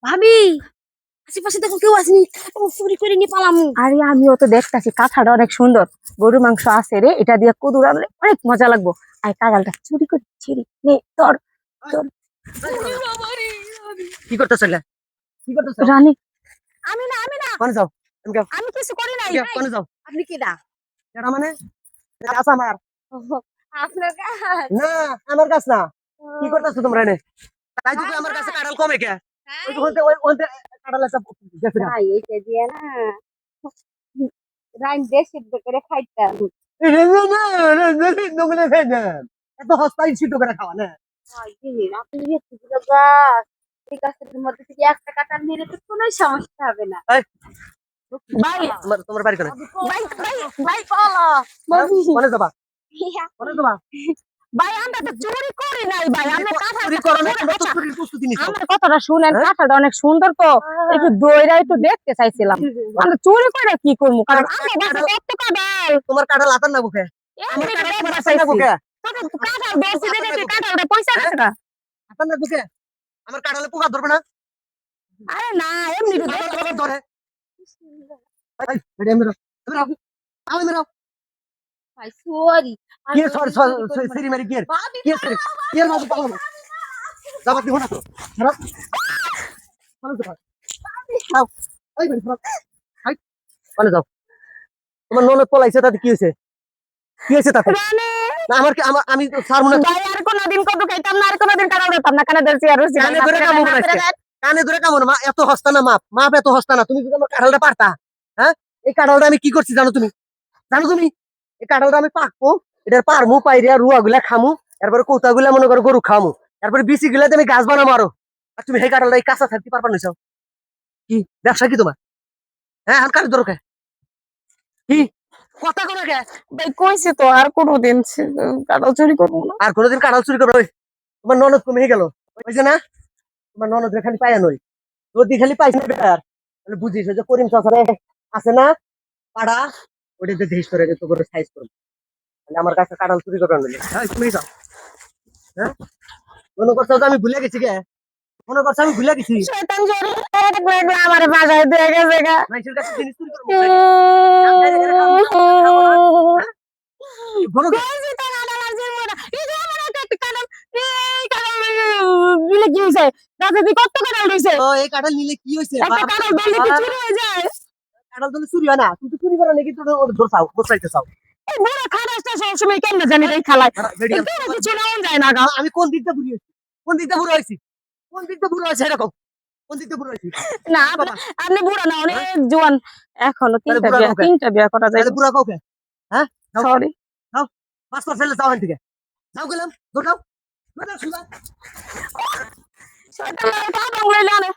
ভাবি আশেপাশে দেখো কেউ আসেনি, চুরি করে নিয়ে পালাম। আরে আমিও তো দেখতাছি কাঁঠালটা অনেক সুন্দর, গরুর মাংস আছে রে, এটা দিয়ে কদু রান্না অনেক মজা লাগবো। আর কাঁঠালটা চুরি করে ছিড়ি নে তোর তোর কি করতেছ কি করতেছ রানী। আমি না কোনে যাও তুমি যাও আমি কিছু করি নাই। কোনে যাও আপনি কি না? এটা মানে আছে আমার আপনার কাজ। না আমার কাছে না কি করতেছো তোমরা এনে তাই তো আমার কাছে কাঁঠাল কমে কে ওই ওই কাঁঠাল আছে গেছে না ভাই এইটা দিয়ে না রাইন দিয়ে সিদ্ধ করে খাইতাম। এত হস্তাই সিদ্ধ করে খাওয়া না ভাই দিন আপনি এতগুলো গাছ, এই গাছের মধ্যে থেকে একটা কাঁঠাল নিলে তো কোনো সমস্যা হবে না। এই, ভাই তোমার বাড়ি কোনে ভাই ভাই ভাই পালা কোনে যাবা কোনে যাবা ভাই আমরা তো চুরি করি নাই ভাই, আমরা চুরি কাঁঠালটা করো না চুরি- তোমরা তো আচ্ছা, চুরির প্রস্তুতি নিছো আমার কথাটা শুনেন, হ্যাঁ? কাঁঠালটা অনেক সুন্দর তো, একটু দইরা একটু দেখতে চাইছিলাম। আমরা চুরি করে কি করবো, কারণ আমার বাসা কত কাঁঠাল তোমার কাঁঠাল আতার না বুকে আমার এমনি কাঁঠাল দেখতে তোমার আতার না চাইছি। বুকে কাঁঠাল বেশি দেখে কি কাঁঠালটা পয়সা গেছে না? আতার না বুকে আমার কাঁঠালে পোকা ধরবে না আরে না এমনি তো দেখতে- পোকা ধরে এই রেডি আমি আমি মেরাও ভাই সরি কি সরি সরি সেরি মারি কি কি সেরি কি মাঝে পালাবো যাবা দিব না তো খারাপ ভালো তো খাও এই বের খারাপ হাই ভালো যাও তোমার ননদ পলাইছে তাতে কি হয়েছে তাতে রানী, না আমার কি আমি তো ছাড়বো না ভাই আর কোনোদিন কত খাইতাম না, আর কোনোদিন কাঁঠাল খেতাম না, কানে ধরছি আর রুচি কানে ধরে কামড় বলাইছে কানে ধরে কামড় মা এত হস্তা না মাপ এত হস্তা না তুমি যদি আমার কাঁঠালটা পারতা হ্যাঁ এই কাঁঠালটা আমি কি করছি জানো তুমি এই কাঁঠালটা আমি পাকবো এটার পারমু পাইরিয়া রুয়া গুলা খামু এরপরে কোতা গুলা মনে করো গরু খামু তারপরে বিচি গুলাতে আমি গাছ বানাবো আরো আর তুমি এই কাঁঠালটা এই কাঁচা থাকতে পারবা না কি ব্যবসা কি তোমার হ্যাঁ আর কার দরকার কি কথা কোনো কে ভাই কইছি তো আর কোনোদিন কাঁঠাল চুরি করবো না। আর কোনোদিন কাঁঠাল চুরি করবে তোমার ননদ কমে গেল বুঝছে না তোমার ননদ খালি পায়া নই যদি খালি পাইছে না বেটার তাহলে বুঝিস ওই যে করিম চাচারে আছে না পাড়া ওইটাতে দেশ করে তো করে সাইজ করবে তাহলে আমার কাছে কাঁঠাল চুরি করবে না হ্যাঁ তুমি যাও হ্যাঁ মনে করছো যে আমি ভুলে গেছি কে মনে করছো আমি ভুলে গেছি শয়তান জোরে আমার বাসায় দিয়ে গেছে গা। মানুষের কাছে জিনিস চুরি করবো বলো কে? কইছি তো কাঁঠাল আর চিনবো না। এই যে আমার একটা কাঁঠাল, এই কাঁঠাল দিলে কি হয়েছে? গাছে দিয়ে কত কাঁঠাল রয়েছে, ও এই কাঁঠাল নিলে কি হয়েছে একটা কাঁঠাল ধরলে কি চুরি হয়ে যায়? কাঁঠাল তো চুরি হয় না তুমি তো চুরি করো নাকি তুমি ওর ধরছাও বসাইতে চাও এই বুড়ো খাটাসটা সবসময় কেমনে জানি রে খালায়, বেরিয়ে কোনো কিছু নেওয়া যায় না গা। আমি কোন দিকটা বুড়ি হয়েছি কোন দিকটা বুড়ো হয়েছি কোন দিকটা বুড়ো হয়েছে এরকম কোন দিকটা বুড়ো হয়েছি না আপনি বুড়ো না, অনেক জোয়ান, এখনো তাহলে বুড়া কাউকে? তিনটা বিয়া করা যায়। তাহলে বুড়া কাউকে হ্যাঁ যাও সরি যাও পাসপোর্ট ফেলে যাও এখান থেকে যাও গেলাম দৌড়াও দৌড়াও সুদা শয়তান কাঁঠাল লইলে আনে।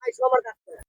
আইসো আমার কাছে